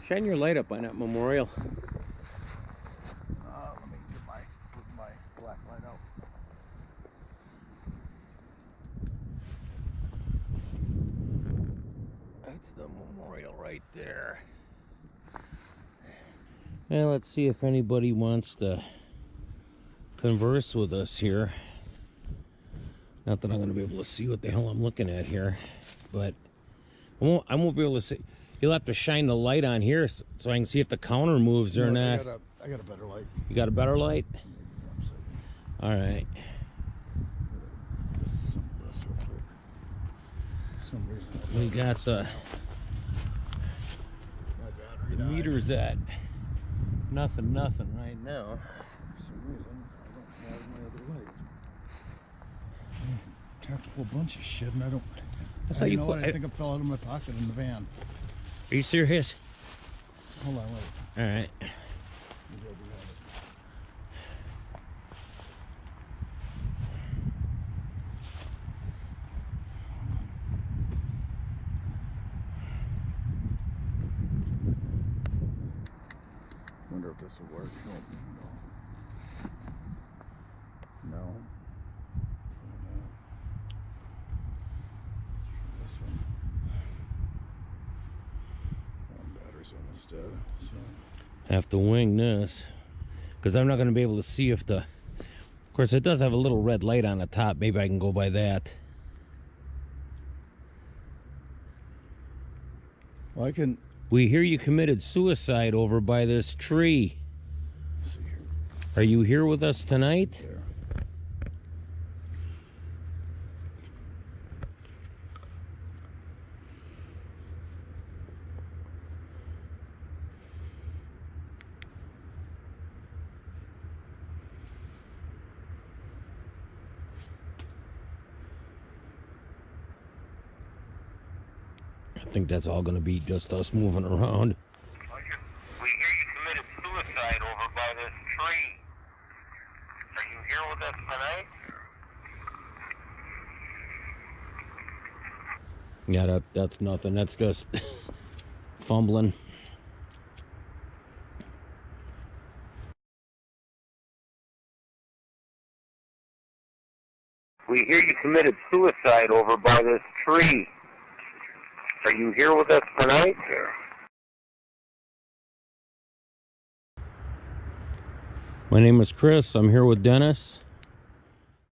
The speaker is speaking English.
Shine your light up on that memorial. Let me get my black light out. That's the memorial right there. And let's see if anybody wants to converse with us here. Not that I'm going to be able to see what the hell I'm looking at here, but I won't be able to see. You'll have to shine the light on here so I can see if the counter moves or not. I got a better light. You got a better light? All right. This real quick. For some reason, We got the meters at nothing right now. For some reason, I don't have my other light. I tapped a whole bunch of shit, and I don't. I thought you put. I think it fell out of my pocket in the van. Are you serious? Hold on, wait. All right. Maybe I do have it. Wonder if this will work. No. This one. Batteries on instead. So. Have to wing this because I'm not going to be able to see if the. Of course, it does have a little red light on the top. Maybe I can go by that. Well, I can. We hear you committed suicide over by this tree. See here. Are you here with us tonight? There. I think that's all going to be just us moving around. We hear you committed suicide over by this tree. Are you here with us tonight? Yeah, that's nothing. That's just fumbling. We hear you committed suicide over by this tree. Are you here with us tonight? My name is Chris. I'm here with Dennis.